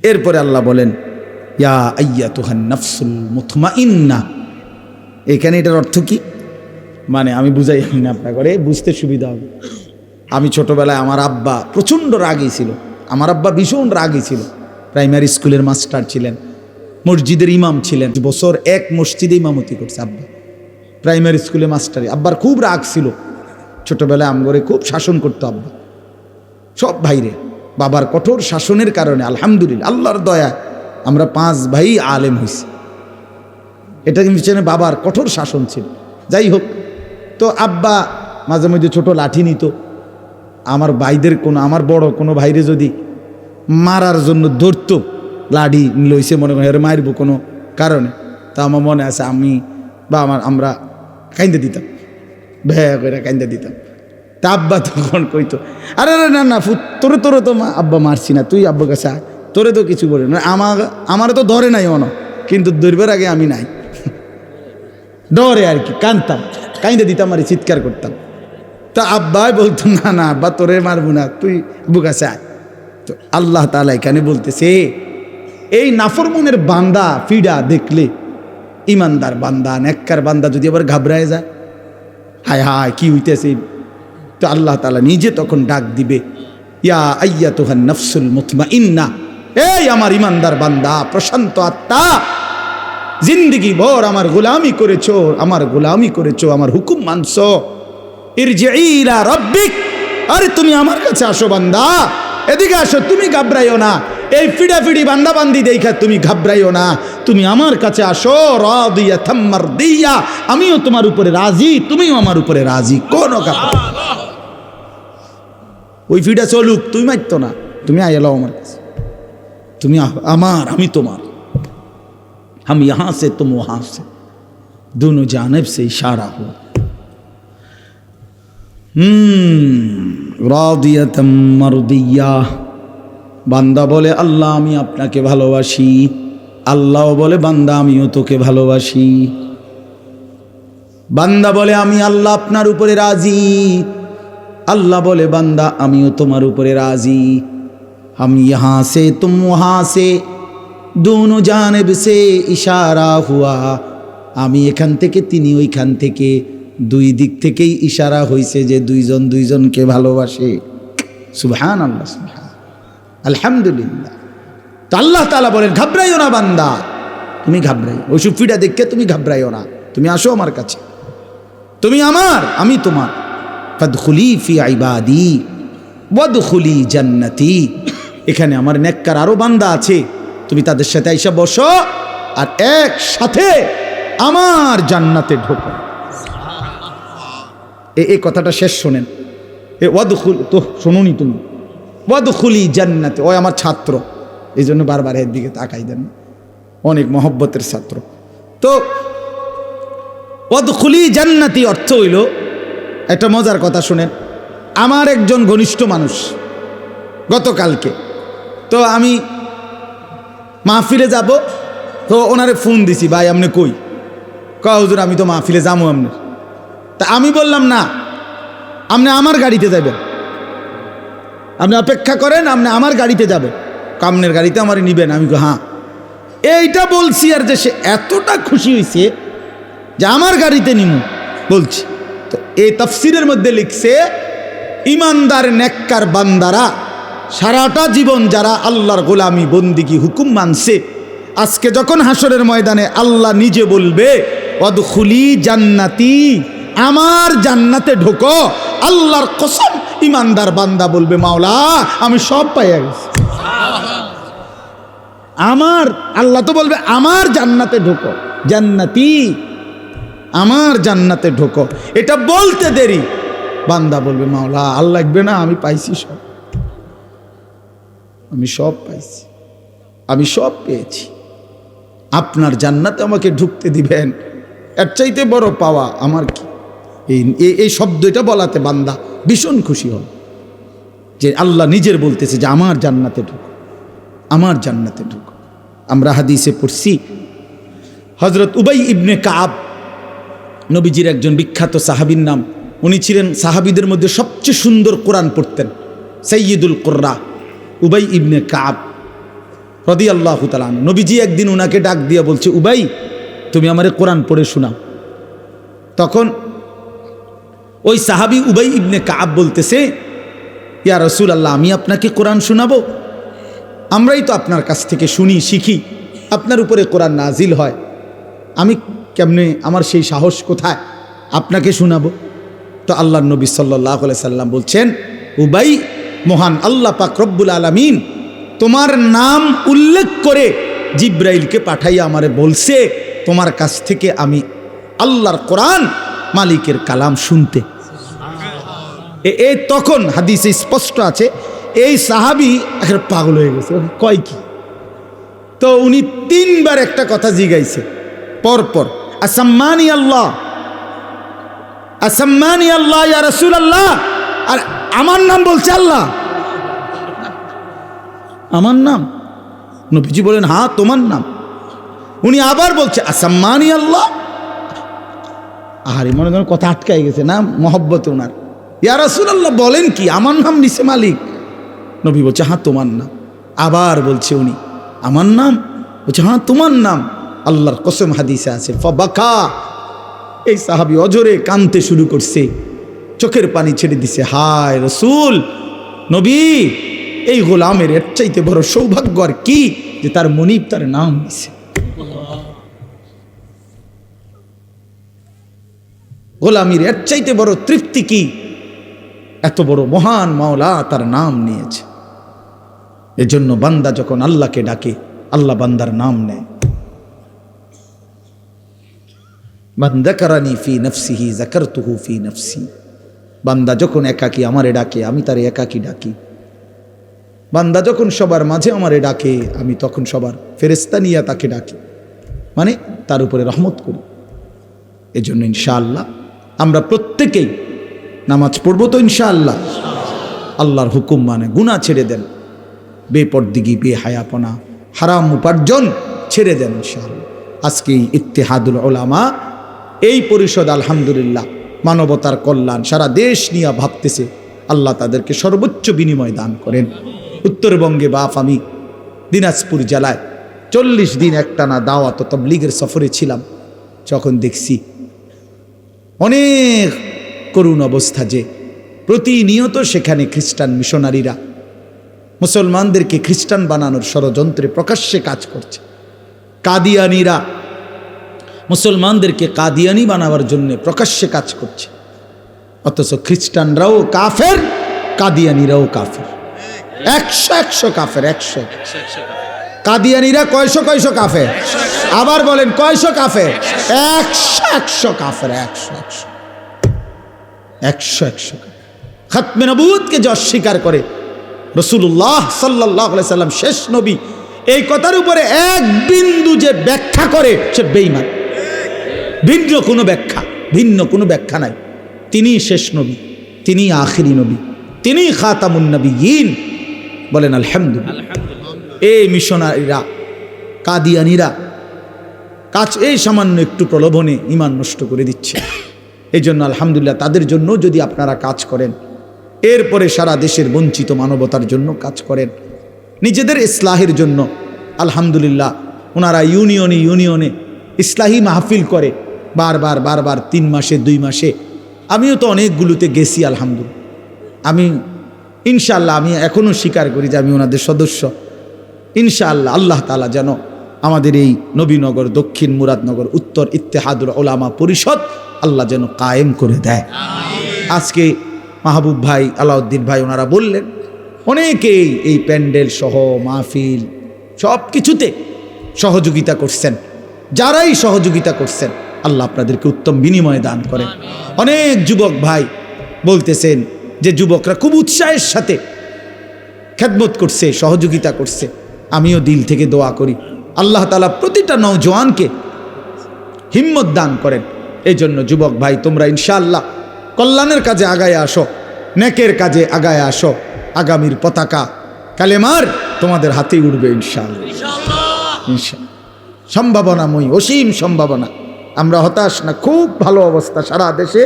এরপরে আল্লাহ বলেন ইয়া আইয়াতুহান নাফসুল মুতমাইন্না। এখানে এটার অর্থ কি, মানে আমি বুঝাই না আপনার করে বুঝতে সুবিধা হবে। আমি ছোটবেলায় আমার আব্বা প্রচণ্ড রাগী ছিল, আমার আব্বা ভীষণ রাগী ছিল। প্রাইমারি স্কুলের মাস্টার ছিলেন, মসজিদের ইমাম ছিলেন, বছর এক মসজিদে ইমামতি করছে আব্বা, প্রাইমারি স্কুলে মাস্টারি। আব্বার খুব রাগ ছিল ছোটবেলায়, আমগরে খুব শাসন করতো আব্বা সব ভাইরে। বাবার কঠোর শাসনের কারণে আলহামদুলিল্লাহ আল্লাহর দয়া আমরা 5 ভাই আলেম হয়েছি। এটা পিছনে বাবার কঠোর শাসন ছিল। যাই হোক, তো আব্বা মাঝে মধ্যে ছোট লাঠি নিত। আমার ভাইদের আমার বড় কোনো ভাইরে যদি মারার জন্য ধরতো, লাঠি লইছে মনে করেন মারব কোনো কারণে, তা আমার মনে আছে আমি বা আমরা কাইন্দে দিতাম, ভ্যা করে কাইন্দে দিতাম। তা আব্বা তখন কইতো আরে না না তোরে তো আব্বা মারছি না, তুই আব্বার কাছে তোরে তো কিছু বলে না। আমারে তো ধরে নাই অন, কিন্তু ধরবার আগে আমি নাই, ডরে আর কি, কাঁদতাম, কাইন্দে দিতাম আর চিৎকার করতাম। তা আব্বাই বলতো না না আব্বা তোরে মারবো না, তুই আব্বুর কাছে আয়। তো আল্লাহ তাআলা এখানে বলতেছে এই নাফরমানের বান্দা ফিডা দেখলে, ইমানদার বান্দা নেককার বান্দা যদি আবার ঘাবড়ায় যায়, হায় হায় কি হইতেছে, তো আল্লাহ তাআলা নিজে তখন ডাক দিবে ইয়া আইয়াতুহান নাফসুল মুতমাইন্না, এই আমার ইমানদার বান্দা প্রশান্ত আত্মা, জিন্দেগি ভর আমার গোলামি করেছো, আমার হুকুম মানছো, ইরজিই ইলা রাব্বিক, আরে তুমি আমার কাছে আসো বান্দা, এদিকে আসো, তুমি ঘাবড়াইও না, এই ফিডাফিডি বান্দা বান্দি দেখা তুমি ঘাবড়াইও না, তুমি আমার কাছে আসো, রাদিয়াতাম মারদিয়া, আমিও তোমার উপরে রাজি, তুমিও আমার উপরে রাজি, কোন কাপড় ওই ফিডা চলুক, তুমি মারতো না, তুমি আইলাও আমার কাছে, তুমি আমার, আমি তোমার, हम यहां से तुम वहां से, दोनों जानिब से इशारा हो। রাদিয়াতাম মারদিয়া, বান্দা বলে আল্লাহ আমি আপনাকে ভালোবাসি, আল্লাহ বলে বান্দা আমিও তোকে ভালোবাসি, বান্দা বলে আমি আল্লাহ আপনার উপরে রাজি, আল্লাহ বলে বান্দা আমিও তোমার উপরে রাজি, हम यहाँ से तुम वहाँ से, दोनों जानिब से इशारा हुआ, আমি এখান থেকে তিনি ওইখান থেকে, দুই দিক থেকেই ইশারা হইছে যে দুইজন দুইজনকে ভালোবাসে। সুবহানাল্লাহ, আলহামদুলিল্লাহ। তো আল্লাহ তাআলা বলেন ঘাবড়াইও না বান্দা, তুমি ঘাবড়াইও, ওই সুফিটা দেখে তুমি ঘাবড়াইও না, তুমি আসো আমার কাছে, তুমি আমার, আমি তোমার। ফাদখুলি ফি ইবাদি ওয়াদখুলি জান্নাতি, এখানে আমার নেককার আরো বান্দা আছে, তুমি তাদের সাথে আইসা বসো আর একসাথে আমার জান্নাতে ঢোকো। এই কথাটা শেষ শোনেন, ওয়াদখুল, তো শোনোনি তুমি, ওয়াদখুলি জান্নাতে, ওই আমার ছাত্র, এই জন্য বারবার এর দিকে তাকাই দেন, অনেক মহব্বতের ছাত্র। তো ওয়াদখুলি জান্নাতি অর্থ হইল, একটা মজার কথা শুনেন, আমার একজন ঘনিষ্ঠ মানুষ গতকালকে, তো আমি মাহফিলে যাব, তো ওনারে ফোন দিছি, ভাই আপনি কই? হুজুর আমি তো মাহফিলে যাবো আপনার। তা আমি বললাম না, আপনি আমার গাড়িতে যাবেন, আপনি অপেক্ষা করেন, আপনি আমার গাড়িতে যাবেন, কামনের গাড়িতে আমার নিবেন। আমি হ্যাঁ, এইটা বলছি, আর যে সে এতটা খুশি হয়েছে যে আমার গাড়িতে নিমু বলছি। তো এই তাফসিরের মধ্যে লিখছে ইমানদার নেককার বান্দারা সারাটা জীবন যারা আল্লাহর গোলামি বন্দিগি হুকুম মানছে, আজকে যখন হাসরের ময়দানে আল্লাহ নিজে বলবে ওয়াদখুলি জান্নাতি, আমার জান্নাতে ঢোকো, আল্লাহর কসম ইমানদার বান্দা বলবে মাওলা আমি সব পাইয়া গেছি, আমার, আল্লাহ তো বলবে আমার জান্নাতে ঢোকো, জান্নাতি, আমার জান্নাতে ঢোকো। এটা বলতে দেরি বান্দা বলবে মাওলা আর লাগবে না, আমি পাইছি সব, আমি সব পাইছি, আমি সব পেয়েছি, আপনার জান্নাতে আমাকে ঢুকতে দিবেন, এর চাইতে বড় পাওয়া আমার কি? এই শব্দটা বলাতে বান্দা ভীষণ খুশি হল যে আল্লাহ নিজের বলতেছে যে আমার জান্নাতে ঢুকো, আমার জান্নাতে ঢুকো। আমরা হাদিসে পড়ছি হযরত উবাই ইবনে কাব নবীজির একজন বিখ্যাত সাহাবীর নাম, উনি ছিলেন সাহাবীদের মধ্যে সবচেয়ে সুন্দর কোরআন পড়তেন, সাইয়্যিদুল কুররা উবাই ইবনে কাব। রাদিয়াল্লাহু তাআলা আনহু। নবীজি একদিন উনাকে ডাক দিয়ে বলছে, উবাই তুমি আমারে কোরআন পড়ে শোনাও। তখন ওই সাহাবী উবাই ইবনে কাব বলতেছে, ইয়া রাসূলুল্লাহ আমি আপনাকে কোরআন শোনাবো? আমরাই তো আপনার কাছ থেকে শুনি শিখি, আপনার উপরে কোরআন নাজিল হয়, আমি কেমনে, আমার সেই সাহস কোথায় আপনাকে শোনাবো? তো আল্লাহর নবী সাল্লাল্লাহু আলাইহি সাল্লাম বলছেন, উবাই মহান আল্লাহ পাক রব্বুল আলামিন তোমার নাম উল্লেখ করে জিব্রাইলকে পাঠাইয়া আমারে বলছে তোমার কাছ থেকে আমি আল্লাহর কোরআন মালিকের কালাম শুনতে। তখন হাদিসে স্পষ্ট আছে এই সাহাবী একটা পাগল হয়ে গেছে, কয় কি? তো উনি 3 বার একটা কথা জিগাইছে পরপর, আসাম্মানি আল্লাহ, আসাম্মানি আল্লাহ ইয়া রাসূলুল্লাহ, আর আমার নাম বলছে আল্লাহ, আমার নাম। নবীজি বলেন হ্যাঁ তোমার নাম। উনি আবার বলছে আসাম্মানি আল্লাহ। আরে মনে করেন কথা আটকাই গেছে না মহব্বত ওনার। ইয়া রাসূলুল্লাহ বলেন কি, আমার নাম নিছে মালিক। নবী বলছে হ্যাঁ তোমার নাম। আবার বলছে উনি আমার নাম, বলছে হ্যাঁ তোমার নাম। আল্লাহর কসম হাদিসে আছে, ফাবাকা, এই সাহাবী অজরে কাঁদতে শুরু করছে, চোখের পানি ছেড়ে দিছে। হায় রাসূল, নবী, এই গোলামের এর চাইতে বড় সৌভাগ্য আর কি যে তার মনিব তার নাম দিছে। গোলামির এর চাইতে বড় তৃপ্তি কি, এত বড় মহান মাওলা তার নাম নিয়েছে। এজন্য বান্দা যখন আল্লাহকে ডাকে আল্লাহ বান্দার নাম নেয়। মান যাকারানি ফি নফসিহি যাকারতুহু ফি নফসি, বান্দা যখন একাকী আমারে ডাকে আমি তারে একাকী ডাকি। বান্দা যখন সবার মাঝে আমারে ডাকে আমি তখন সবার ফেরেশতা নিয়ে তাকে ডাকি, মানে তার উপরে রহমত করি। এজন্য ইনশাআল্লাহ আমরা প্রত্যেকেই নামাজ পড়বো তো ইনশাআল্লাহ। আল্লাহর হুকুম মানে গুনাহ ছেড়ে দেন, বেপরদিগি বেহায়াপনা হারাম উপার্জন ছেড়ে দেন ইনশাআল্লাহ। আজকে ইত্তেহাদুল উলামা এই পরিষদ আলহামদুলিল্লাহ মানবতার কল্যাণ সারা দেশ নিয়ে ভাবতেছে, আল্লাহ তাদেরকে সর্বোচ্চ বিনিময় দান করেন। উত্তরবঙ্গে বাপ আমি দিনাজপুর জেলায় 40 দিন একটানা দাওয়াত ও তাবলীগের সফরে ছিলাম, যখন দেখছি অনেক করুণ অবস্থা যে প্রতিনিয়ত সেখানে খ্রিস্টান মিশনারিরা মুসলমানদেরকে খ্রিস্টান বানানোর ষড়যন্ত্রে প্রকাশ্যে কাজ করছে। কাদিয়ানিরা মুসলমানদেরকে কাদিয়ানি বানাবার জন্য প্রকাশ্যে কাজ করছে, অথচ খ্রিস্টানরাও কাফের, কাদিয়ানিরাও কাফের। 100 কাফের, 100। কাদিয়ানিরা কয়শো কাফের? আবার বলেন কয়শো কাফের? 100 কাফের, 100 খাতমে নবুয়তকে যে অস্বীকার করে, রাসূলুল্লাহ সাল্লাল্লাহু আলাইহি সাল্লাম শেষ নবী, এই কথার উপরে এক বিন্দু যে ব্যাখ্যা করে সে বেঈমান। ভিন্ন কোনো ব্যাখ্যা নাই। তিনি শেষ নবী, তিনি আখিরি নবী, তিনি খাতামুন নবিয়্যিন। বলেন আলহামদুলিল্লাহ। এই মিশনারিরা কাদিয়ানিরা এই সামান্য একটু প্রলোভনে ঈমান নষ্ট করে দিচ্ছে। এই জন্য আলহামদুলিল্লাহ তাদের জন্য যদি আপনারা কাজ করেন, এরপরে সারা দেশের বঞ্চিত মানবতার জন্য কাজ করেন, নিজেদের ইসলাহের জন্য, আলহামদুলিল্লাহ ওনারা ইউনিয়নে ইসলাহি মাহফিল করে বারবার 3 মাসে 2 মাসে। আমিও তো অনেকগুলোতে গেছি আলহামদুলিল্লাহ। আমি ইনশাআল্লাহ আমি এখনও স্বীকার করি যে আমি ওনাদের সদস্য। ইনশাআল্লাহ আল্লাহ তাআলা যেন আমাদের এই নবীনগর, দক্ষিণ মুরাদনগর, উত্তর ইত্তেহাদুল উলামা পরিষদ আল্লাহ যেন কায়েম করে দেয়। আজকে মাহবুব ভাই, আলাউদ্দিন ভাই ওনারা বললেন অনেকেই এই প্যান্ডেল সহ মাহফিল সব কিছুতে সহযোগিতা করছেন। যারাই সহযোগিতা করছেন আল্লাহ আপনাদেরকে উত্তম বিনিময় দান করেন। অনেক যুবক ভাই বলতেছেন যে যুবকরা খুব উৎসাহের সাথে খেদমত করছে, সহযোগিতা করছে। আমিও দিল থেকে দোয়া করি আল্লাহ তাআলা প্রতিটা নওজোয়ানকে হিম্মত দান করেন। এই জন্য যুবক ভাই তোমরা ইনশাআল্লাহ কল্যাণের কাজে আগায় আসো, নেকের কাজে আগায় আসো। আগামীর পতাকা কালেমার তোমাদের হাতে উঠবে ইনশাআল্লাহ। সম্ভাবনাময়ী, অসীম সম্ভাবনা। আমরা হতাশ না, খুব ভালো অবস্থা। সারা দেশে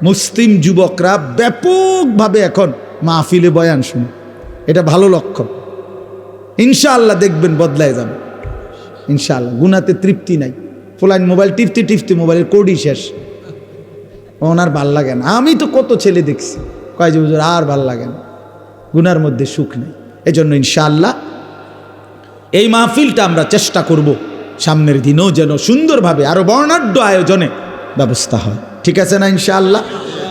মুসলিম যুবকরা ব্যাপকভাবে এখন মাহফিলে বয়ান শুনে, এটা ভালো লক্ষণ। ইনশাআল্লাহ দেখবেন বদলায় যাবে ইনশাআল্লাহ। গুনাতে তৃপ্তি নাই, ফুলাইন মোবাইল টিপতে টিপতে মোবাইলের কোডই শেষ, ওনার ভাল লাগে না। আমি তো কত ছেলে দেখছি কয় যে হুজুর আর ভাল লাগে না, গুনার মধ্যে সুখ নেই। এজন্য ইনশাআল্লাহ এই মাহফিলটা আমরা চেষ্টা করব সামনের দিনও যেন সুন্দরভাবে আরো বর্ণাঢ্য আয়োজনে ব্যবস্থা হয়, ঠিক আছে না ইনশাআল্লাহ।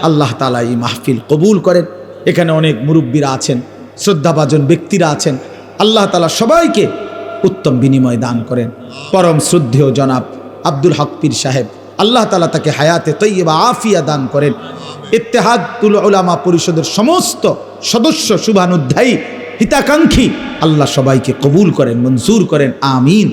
আল্লাহ তাআলা এই মাহফিল কবুল করেন। এখানে অনেক মুরব্বীরা আছেন, শ্রদ্ধাভাজন ব্যক্তিরা আছেন, আল্লাহ তাআলা সবাইকে উত্তম বিনিময় দান করেন। পরম শ্রদ্ধেয় জনাব আব্দুল হক পীর সাহেব, আল্লাহ তাআলা তাকে হায়াতে তৈয়বা আফিয়া দান করেন। ইত্তেহাদুল উলামা পরিষদের সমস্ত সদস্য, শুভানুধ্যায়ী, হিতাকাঙ্ক্ষী, আল্লাহ সবাইকে কবুল করেন, মঞ্জুর করেন, আমিন।